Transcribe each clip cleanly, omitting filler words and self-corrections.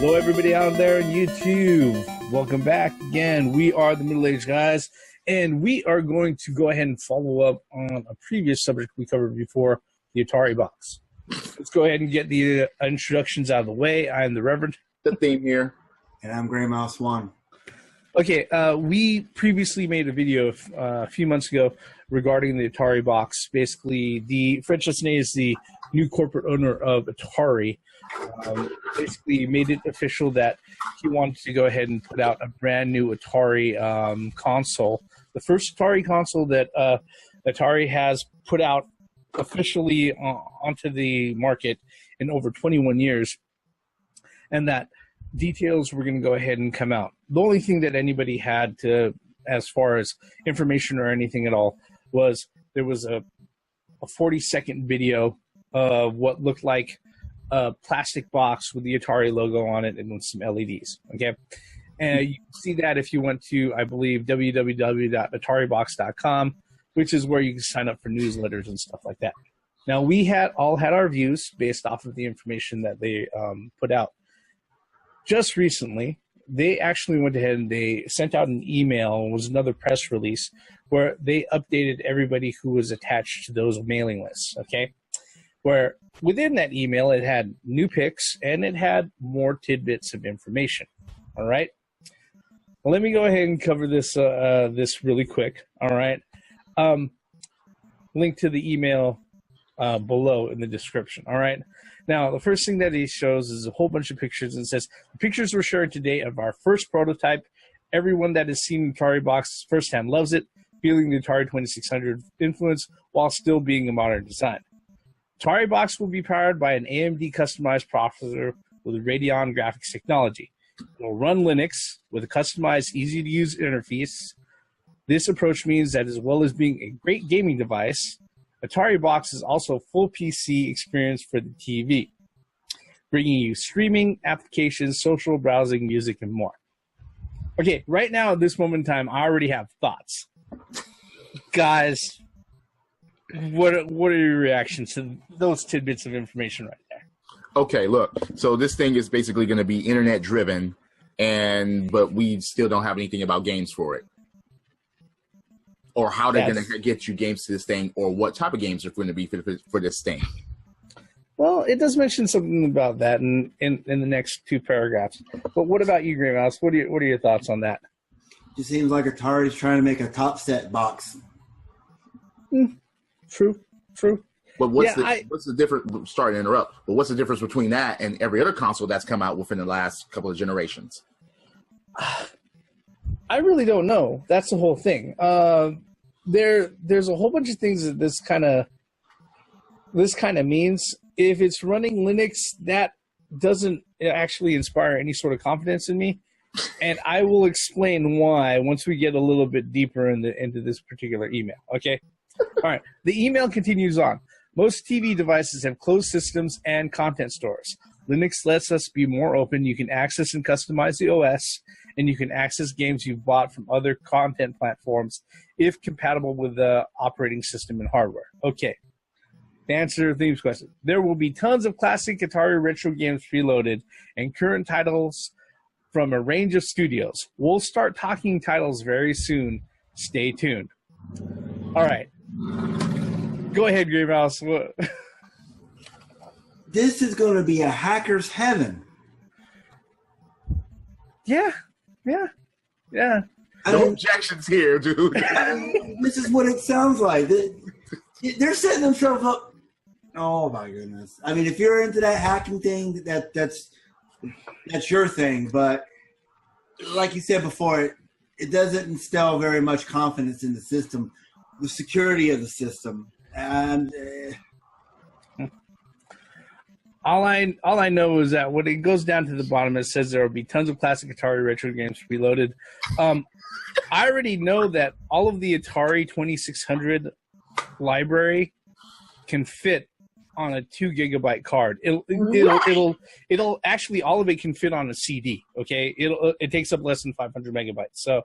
Hello, everybody out there on YouTube. Welcome back again. We are the Middle-Aged Guys, and we are going to go ahead and follow up on a previous subject we covered before, the Atari Box. Let's go ahead and get the introductions out of the way. I'm the Reverend. The theme here. And I'm Gray Mouse One. Okay, we previously made a video a few months ago regarding the Atari Box. Basically, the French Listener is the new corporate owner of Atari. Basically made it official that he wanted to go ahead and put out a brand new Atari console. The first Atari console that Atari has put out officially onto the market in over 21 years. And that details were going to go ahead and come out. The only thing that anybody had to, as far as information or anything at all, was there was a 40-second video of what looked like a plastic box with the Atari logo on it and with some LEDs. Okay, and you can see that if you went to, I believe, www.ataribox.com, which is where you can sign up for newsletters and stuff like that. Now, we all had our views based off of the information that they put out. Just recently, they actually went ahead and they sent out an email. It was another press release where they updated everybody who was attached to those mailing lists. Okay, where within that email it had new pics and it had more tidbits of information. All right. Well, let me go ahead and cover this this really quick. All right. Link to the email below in the description. All right. Now, the first thing that he shows is a whole bunch of pictures and says, the pictures were shared today of our first prototype. Everyone that has seen the Atari Box firsthand loves it, feeling the Atari 2600 influence while still being a modern design. Atari Box will be powered by an AMD customized processor with Radeon graphics technology. It will run Linux with a customized, easy-to-use interface. This approach means that as well as being a great gaming device, Atari Box is also a full PC experience for the TV, bringing you streaming, applications, social browsing, music, and more. Okay, right now at this moment in time, I already have thoughts. Guys, what are your reactions to those tidbits of information right there? Okay, look. So this thing is basically going to be internet driven, but we still don't have anything about games for it, or how they're going to get you games to this thing, or what type of games are going to be for this thing. Well, it does mention something about that in the next two paragraphs. But what about you, Grey Mouse? What are your thoughts on that? It seems like Atari's trying to make a top set box. True. But what's the difference? Sorry to interrupt. But what's the difference between that and every other console that's come out within the last couple of generations? I really don't know. That's the whole thing. There's a whole bunch of things that this kind of means. If it's running Linux, that doesn't actually inspire any sort of confidence in me, and I will explain why once we get a little bit deeper into this particular email. Okay. All right. The email continues on. Most TV devices have closed systems and content stores. Linux lets us be more open. You can access and customize the OS, and you can access games you've bought from other content platforms if compatible with the operating system and hardware. Okay. To answer Theme's question, there will be tons of classic Atari retro games preloaded and current titles from a range of studios. We'll start talking titles very soon. Stay tuned. All right. Go ahead, Grey Mouse. What? This is going to be a hacker's heaven. Yeah. No objections here, dude. This is what it sounds like. They're setting themselves up. Oh my goodness! I mean, if you're into that hacking thing, that's your thing. But like you said before, it doesn't instill very much confidence in the system, the security of the system, and. All I know is that when it goes down to the bottom, it says there will be tons of classic Atari retro games preloaded. I already know that all of the Atari 2600 library can fit on a 2 gigabyte card. It'll actually, all of it can fit on a CD. Okay, it takes up less than 500 megabytes. So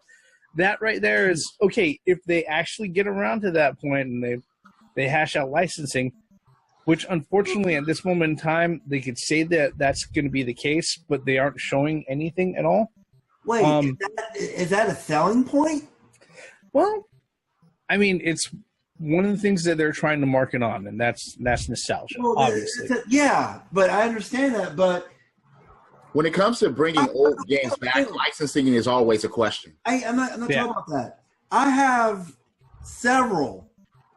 that right there is okay. If they actually get around to that point and they hash out licensing, which unfortunately at this moment in time, they could say that that's going to be the case, but they aren't showing anything at all. Wait, is that a selling point? Well, I mean, it's one of the things that they're trying to market on, and that's nostalgia, well, obviously. Yeah, but I understand that. But when it comes to bringing old games back, licensing is always a question. I'm not talking about that. I have several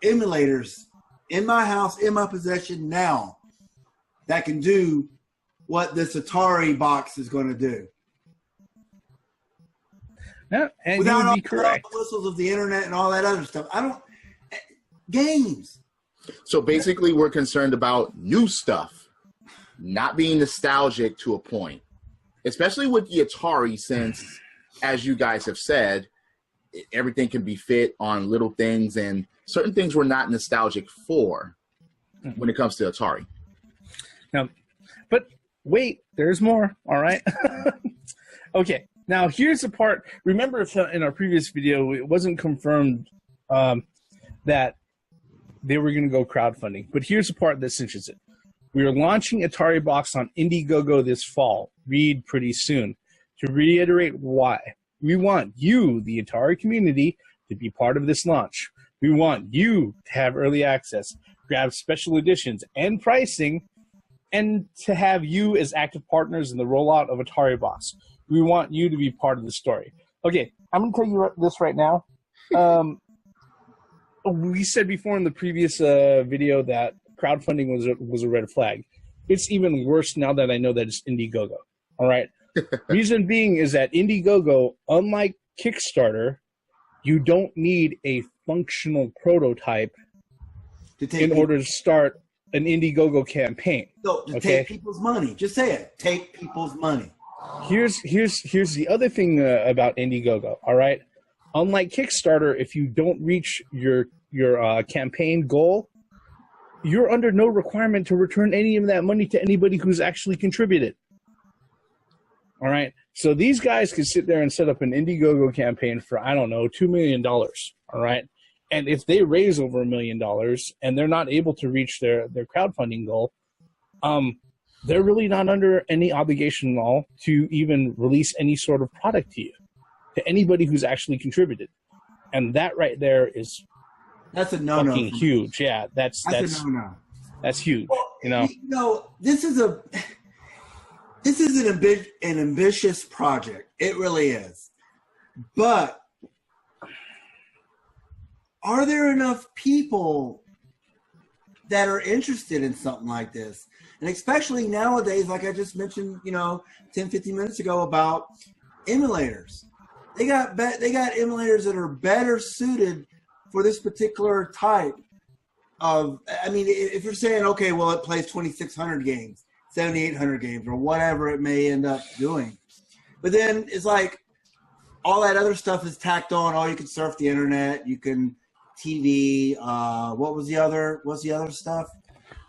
emulators in my house, in my possession now, that can do what this Atari box is going to do. Yeah, and without you would be all correct. the whistles of the internet and all that other stuff. Games. So basically, we're concerned about new stuff, not being nostalgic to a point, especially with the Atari, since, as you guys have said, everything can be fit on little things, and certain things we're not nostalgic for when it comes to Atari. Now, but wait, there's more. All right. Okay. Now, here's the part. Remember, in our previous video, it wasn't confirmed that they were going to go crowdfunding. But here's the part that cinches it. We are launching Atari Box on IndieGOGO this fall. Read pretty soon. To reiterate why. We want you, the Atari community, to be part of this launch. We want you to have early access, grab special editions and pricing, and to have you as active partners in the rollout of Atari Box. We want you to be part of the story. Okay, I'm going to tell you this right now. We said before in the previous video that crowdfunding was a red flag. It's even worse now that I know that it's IndieGOGO. All right? Reason being is that IndieGOGO, unlike Kickstarter, you don't need a functional prototype in order to start an IndieGOGO campaign. No, to take people's money. Just say it. Take people's money. Here's the other thing about IndieGOGO. All right, unlike Kickstarter, if you don't reach your campaign goal, you're under no requirement to return any of that money to anybody who's actually contributed. All right, so these guys could sit there and set up an IndieGOGO campaign for, I don't know, $2 million. All right, and if they raise over $1 million and they're not able to reach their crowdfunding goal, they're really not under any obligation at all to even release any sort of product to you, to anybody who's actually contributed. And that right there is that's a no-no. Fucking huge. Yeah, that's a no-no. That's huge. Well, this is an ambitious project. It really is. But are there enough people that are interested in something like this? And especially nowadays, like I just mentioned, 10, 15 minutes ago about emulators. They got emulators that are better suited for this particular type of, I mean, if you're saying, okay, well, it plays 2,600 games, 7,800 games, or whatever it may end up doing. But then it's like all that other stuff is tacked on. Oh, you can surf the internet, you can TV. What's the other stuff?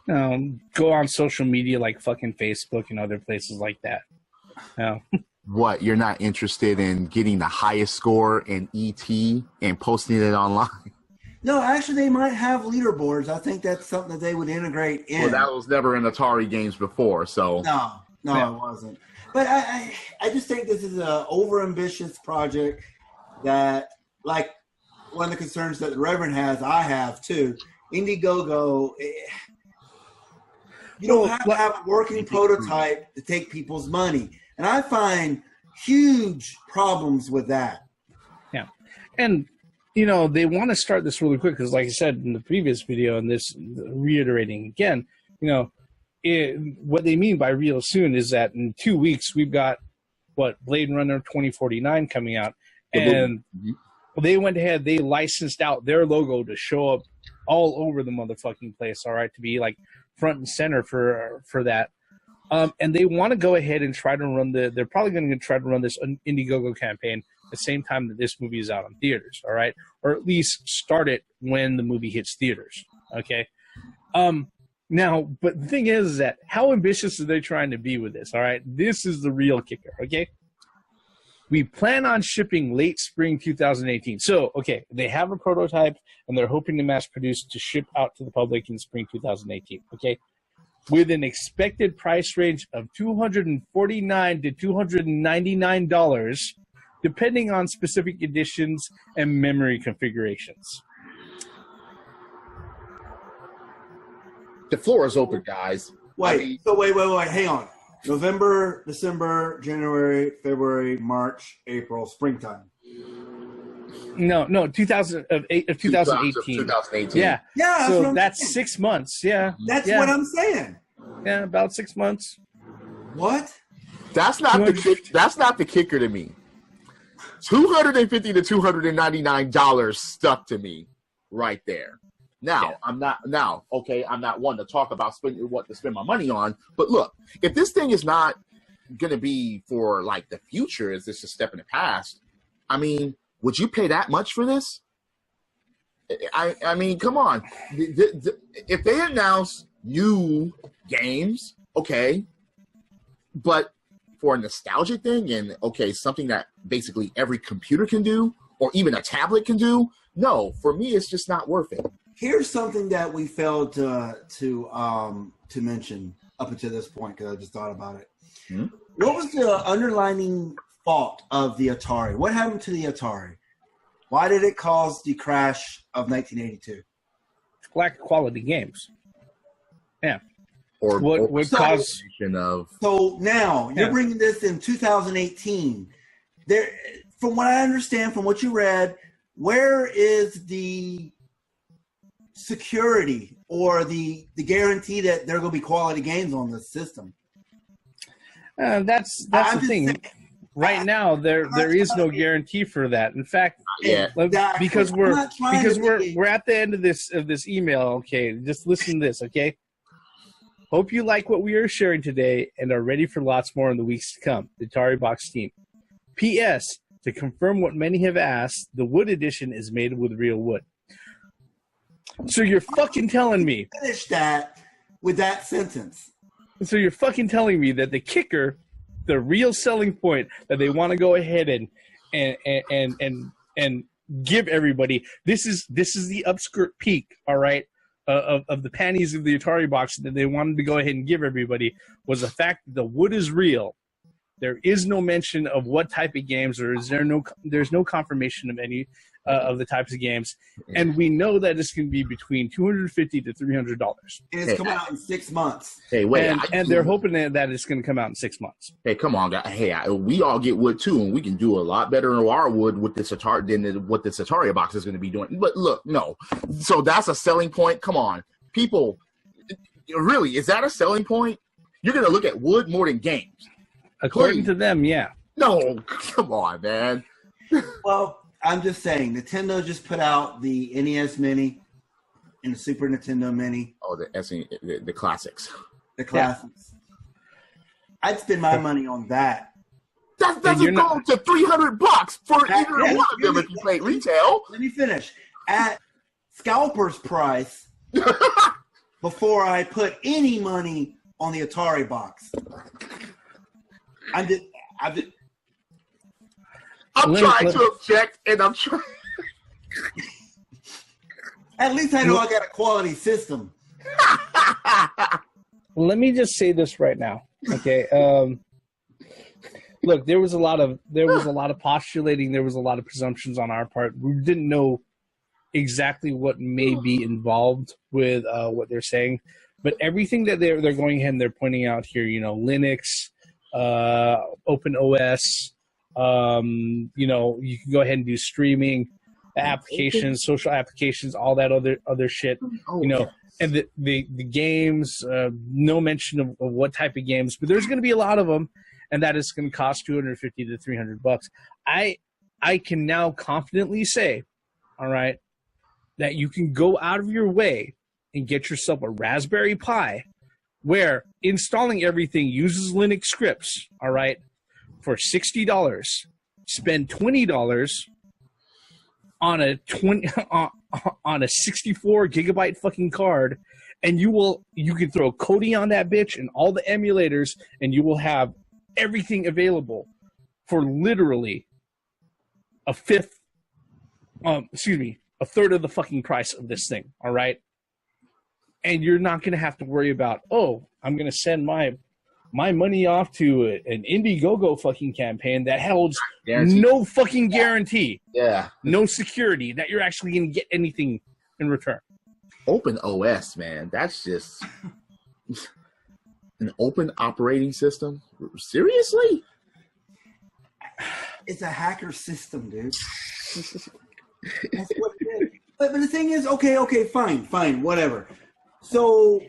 Go on social media like fucking Facebook and other places like that. What, you're not interested in getting the highest score in ET and posting it online? No, actually, they might have leaderboards. I think that's something that they would integrate in. Well, that was never in Atari games before, so. No, it wasn't. But I just think this is an over-ambitious project that, like, one of the concerns that the Reverend has, I have too. IndieGOGO, you don't have to have a working prototype to take people's money. And I find huge problems with that. Yeah. And, they want to start this really quick because, like I said in the previous video, and this reiterating again, what they mean by real soon is that in 2 weeks we've got, Blade Runner 2049 coming out. And they went ahead, they licensed out their logo to show up all over the motherfucking place, all right, to be like front and center for that. And they want to go ahead and try to run they're probably going to try to run this IndieGOGO campaign at the same time that this movie is out on theaters, all right? Or at least start it when the movie hits theaters, okay? Now, but the thing is that how ambitious are they trying to be with this, all right? This is the real kicker, okay? We plan on shipping late spring 2018. So, okay, they have a prototype, and they're hoping to mass produce to ship out to the public in spring 2018, okay? With an expected price range of $249 to $299, depending on specific editions and memory configurations. The floor is open, guys. Wait, hang on. November, December, January, February, March, April, springtime. No, 2018. 2018. Yeah. Yeah, so that's 6 months. Yeah. That's what I'm saying. Yeah, about 6 months. What? That's not the kicker to me. $250 to $299 stuck to me right there. Now, I'm not one to talk about what to spend my money on, but look, if this thing is not going to be for like the future, is this a step in the past? I mean, would you pay that much for this? I mean, come on. If they announce new games, okay, but for a nostalgia thing and, okay, something that basically every computer can do or even a tablet can do, no, for me, it's just not worth it. Here's something that we failed to mention up until this point, because I just thought about it. Hmm? What was the underlining fault of the Atari? What happened to the Atari? Why did it cause the crash of 1982? Lack of quality games. Yeah. Or what caused? So now you're bringing this in 2018. There, from what I understand, from what you read, where is the security or the guarantee that there are going to be quality games on this system? That's the thing. Right now, there is no guarantee for that. In fact, because we're at the end of this email. Okay, just listen to this. Okay. Hope you like what we are sharing today and are ready for lots more in the weeks to come. The Atari Box team. P.S. To confirm what many have asked, the wood edition is made with real wood. So you're fucking telling me. Finish that with that sentence. So you're fucking telling me that the kicker, the real selling point that they want to go ahead and give everybody, this is the upskirt peak, all right, of the panties of the Atari Box that they wanted to go ahead and give everybody, was the fact that the wood is real. There is no mention of what type of games, or there's no confirmation of any of the types of games, and we know that it's going to be between $250 to $300. And it's coming out in 6 months. Hey, wait, and they're hoping that it's going to come out in 6 months. Hey, come on, guys. Hey, we all get wood too, and we can do a lot better in our wood with this Atari than what this Atari Box is going to be doing. But look, no. So that's a selling point. Come on, people. Really, is that a selling point? You're going to look at wood more than games. According to them, yeah. No, come on, man. Well, I'm just saying, Nintendo just put out the NES Mini and the Super Nintendo Mini. Oh, the classics. The classics. Yeah. I'd spend my money on that. That doesn't go to $300 for either one of them if you play retail. Let me finish. At scalper's price, before I put any money on the Atari Box. I'm trying to object, and I'm trying. At least I know I got a quality system. Let me just say this right now, okay? Look, there was a lot of postulating. There was a lot of presumptions on our part. We didn't know exactly what may be involved with what they're saying, but everything that they're going ahead and they're pointing out here, Linux. Open OS, you can go ahead and do streaming applications, social applications, all that other shit, and the games, no mention of what type of games, but there's going to be a lot of them, and that is going to cost $250 to $300. I can now confidently say, all right, that you can go out of your way and get yourself a Raspberry Pi where installing everything uses Linux scripts, all right, for $60. Spend $20 on a 64 gigabyte fucking card, and you can throw Kodi on that bitch and all the emulators, and you will have everything available for literally a third of the fucking price of this thing. All right. And you're not going to have to worry about, oh, I'm going to send my money off to an IndieGOGO fucking campaign that holds no fucking guarantee. Yeah. No security that you're actually going to get anything in return. Open OS, man. That's just an open operating system. Seriously? It's a hacker system, dude. That's what it is. But the thing is, okay, fine, whatever. So,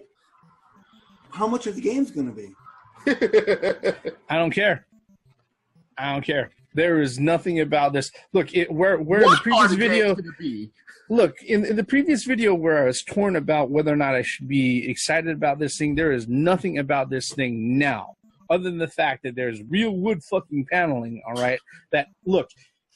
how much are the games going to be? I don't care. There is nothing about this. Look, where in the previous video. Look, in the previous video where I was torn about whether or not I should be excited about this thing, there is nothing about this thing now, other than the fact that there's real wood fucking paneling. All right, that look.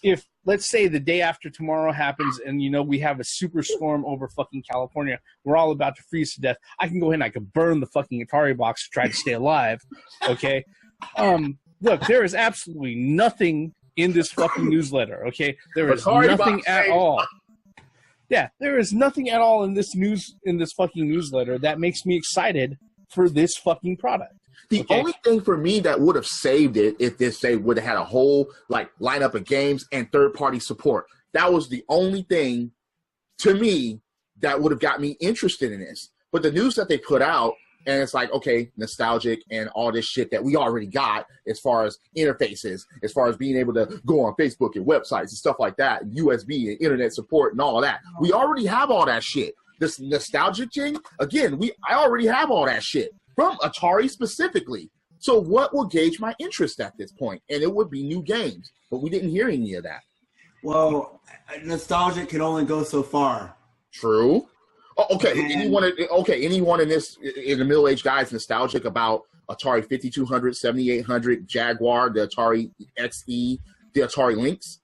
If, let's say, the day after tomorrow happens and, we have a super storm over fucking California, we're all about to freeze to death, I can go ahead and I can burn the fucking Atari box to try to stay alive, okay? Look, there is absolutely nothing in this fucking newsletter, okay? There is nothing at all. Yeah, there is nothing at all in this fucking newsletter that makes me excited for this fucking product. The only thing for me that would have saved it if this would have had a whole lineup of games and third-party support. That was the only thing to me that would have got me interested in this. But the news that they put out, and it's like, okay, nostalgic and all this shit that we already got as far as interfaces, as far as being able to go on Facebook and websites and stuff like that, and USB and internet support and all that. We already have all that shit. This nostalgic thing, again, I already have all that shit. From Atari specifically. So what will gauge my interest at this point? And it would be new games. But we didn't hear any of that. Well, nostalgia can only go so far. True. Oh, okay. Anyone in the middle-aged guys nostalgic about Atari 5200, 7800, Jaguar, the Atari XE, the Atari Lynx?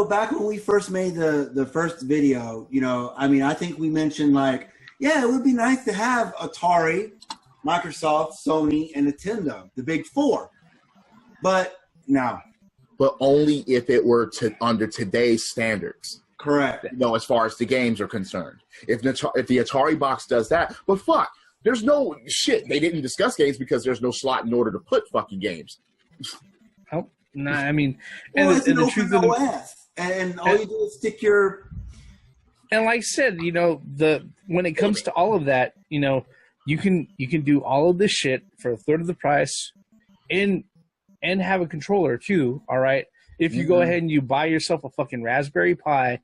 Back when we first made the first video, I think we mentioned it would be nice to have Atari, Microsoft, Sony, and Nintendo, the big four. But no. But only if it were under today's standards. Correct. As far as the games are concerned. If the Atari Box does that, but fuck, there's no shit. They didn't discuss games because there's no slot in order to put fucking games. Oh, no, I mean, it's an open OS, and all you do is stick your. And like I said, when it comes to all of that, you can do all of this shit for a third of the price, and have a controller too. All right, if you go ahead and you buy yourself a fucking Raspberry Pi,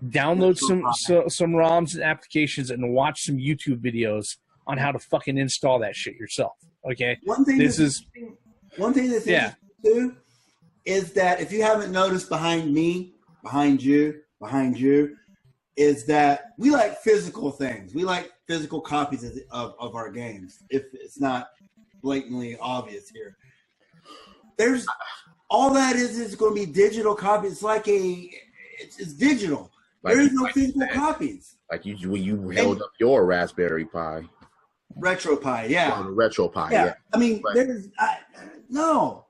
download some ROMs and applications, and watch some YouTube videos on how to fucking install that shit yourself. Okay, one thing that's interesting too is that if you haven't noticed behind you, is that we like physical things. We like physical copies of our games, if it's not blatantly obvious here. There's all that is going to be digital copies. It's digital. There is no physical copies. Like when you held up your Raspberry Pi. RetroPie, yeah. Oh, the RetroPie, yeah. I mean, no.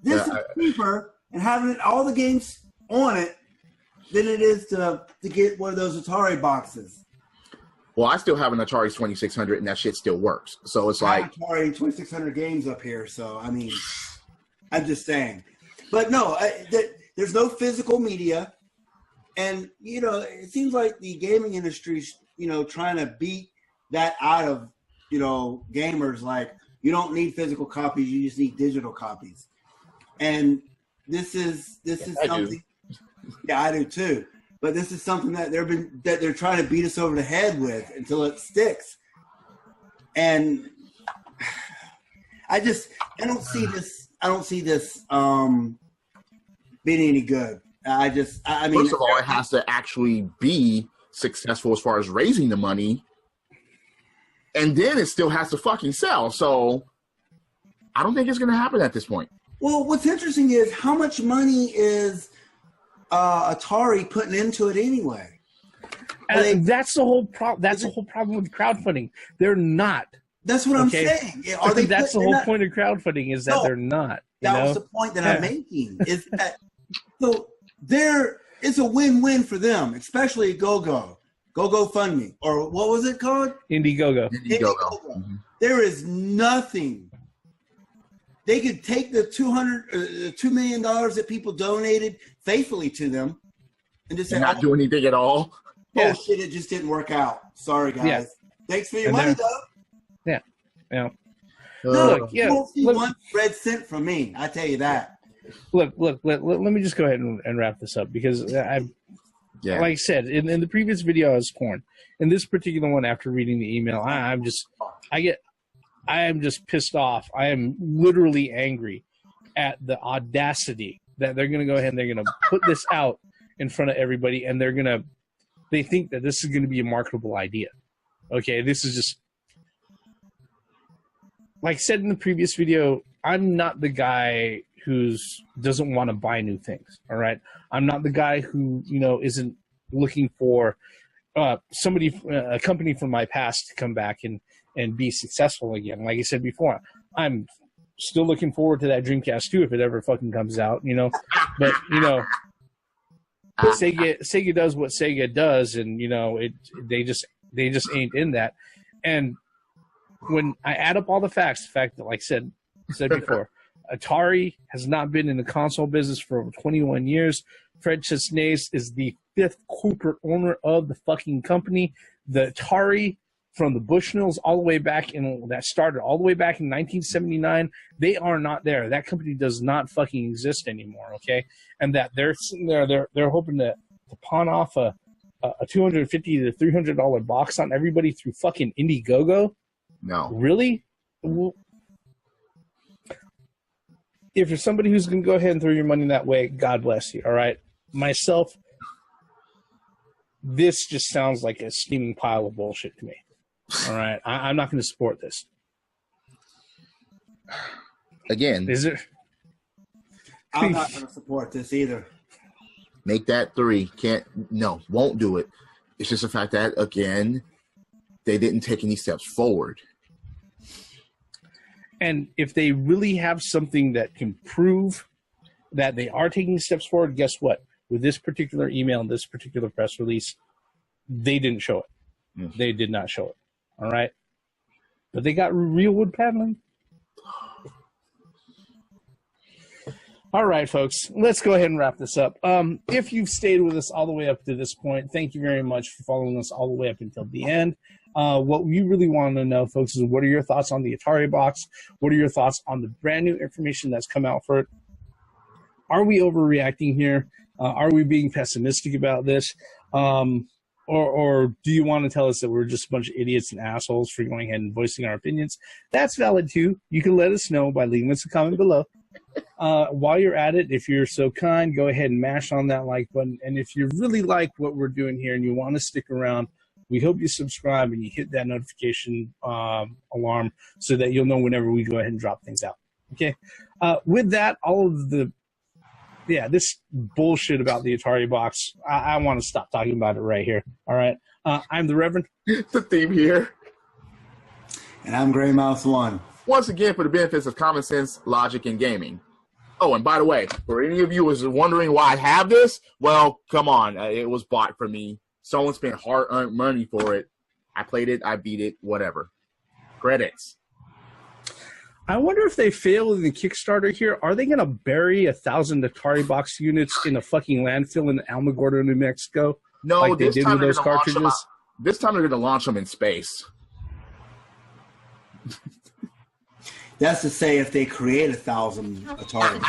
This is cheaper and having all the games on it than it is to get one of those Atari boxes. Well, I still have an Atari 2600, and that shit still works. So it's like Atari 2600 games up here. So I mean, I'm just saying. But no, there's no physical media, and it seems like the gaming industry's trying to beat that out of gamers. Like, you don't need physical copies; you just need digital copies. And this is something. Yeah, I do too. But this is something that they're trying to beat us over the head with until it sticks. And I don't see this being any good. I mean, first of all, it has to actually be successful as far as raising the money, and then it still has to fucking sell. So I don't think it's going to happen at this point. Well, what's interesting is how much money is Atari putting into it anyway. And that's the whole problem. That's the whole problem with crowdfunding. They're not That's what I'm saying. I think that's the whole point of crowdfunding is that they're not. That was the point that I'm making. Is that so it's a win-win for them, especially GoGo. GoFundMe, or what was it called? IndieGOGO. Mm-hmm. There is nothing. They could take the $2 million that people donated faithfully to them, and just say, not do anything at all. Oh shit! It just didn't work out. Sorry, guys. Yeah. Thanks for your money, though. Yeah. Yeah. No, you won't see one red cent from me. I tell you that. Look. Let me just go ahead and wrap this up because like I said in the previous video, I was torn. In this particular one, after reading the email, I am just pissed off. I am literally angry at the audacity that they're going to go ahead and they're going to put this out in front of everybody, and they think that this is going to be a marketable idea. Okay, this is just. Like I said in the previous video, I'm not the guy who doesn't want to buy new things, all right? I'm not the guy who, isn't looking for a company from my past to come back and be successful again. Like I said before, I'm still looking forward to that Dreamcast 2 if it ever fucking comes out, But, Sega does what Sega does, and, they just ain't in that. And when I add up all the facts, the fact that, like I said before, Atari has not been in the console business for over 21 years. Fred Chesnays is the 5th corporate owner of the fucking company. The Atari from the Bushnells all the way back that started all the way back in 1979, they are not there. That company does not fucking exist anymore, okay? And that they're sitting there, they're hoping to pawn off a $250 to $300 box on everybody through fucking IndieGOGO. No. Really? If you're somebody who's going to go ahead and throw your money that way, God bless you, all right? Myself, this just sounds like a steaming pile of bullshit to me, all right? I'm not going to support this. Again. Is it? I'm not going to support this either. Make that 3. Won't do it. It's just the fact that, again, they didn't take any steps forward. And if they really have something that can prove that they are taking steps forward, guess what? With this particular email and this particular press release, they didn't show it. Mm. They did not show it. All right? But they got real wood paneling. All right, folks, let's go ahead and wrap this up. If you've stayed with us all the way up to this point, thank you very much for following us all the way up until the end. What we really want to know, folks, is what are your thoughts on the Atari Box? What are your thoughts on the brand new information that's come out for it? Are we overreacting here? Are we being pessimistic about this? Or do you want to tell us that we're just a bunch of idiots and assholes for going ahead and voicing our opinions? That's valid, too. You can let us know by leaving us a comment below. While you're at it, if you're so kind, go ahead and mash on that like button. And if you really like what we're doing here and you want to stick around, we hope you subscribe and you hit that notification alarm so that you'll know whenever we go ahead and drop things out. Okay? With that, all of this bullshit about the Atari Box, I want to stop talking about it right here. All right? I'm the Reverend. The theme here. And I'm Gray Mouse 1. Once again, for the benefits of common sense, logic, and gaming. Oh, and by the way, for any of you who is wondering why I have this, well, come on. It was bought for me. Someone spent hard-earned money for it. I played it. I beat it. Whatever. Credits. I wonder if they fail in the Kickstarter here. Are they going to bury 1,000 Atari Box units in a fucking landfill in Alamogordo, New Mexico? No, like they did with those cartridges? This time they're going to launch them in space. That's to say if they create 1,000 Atari.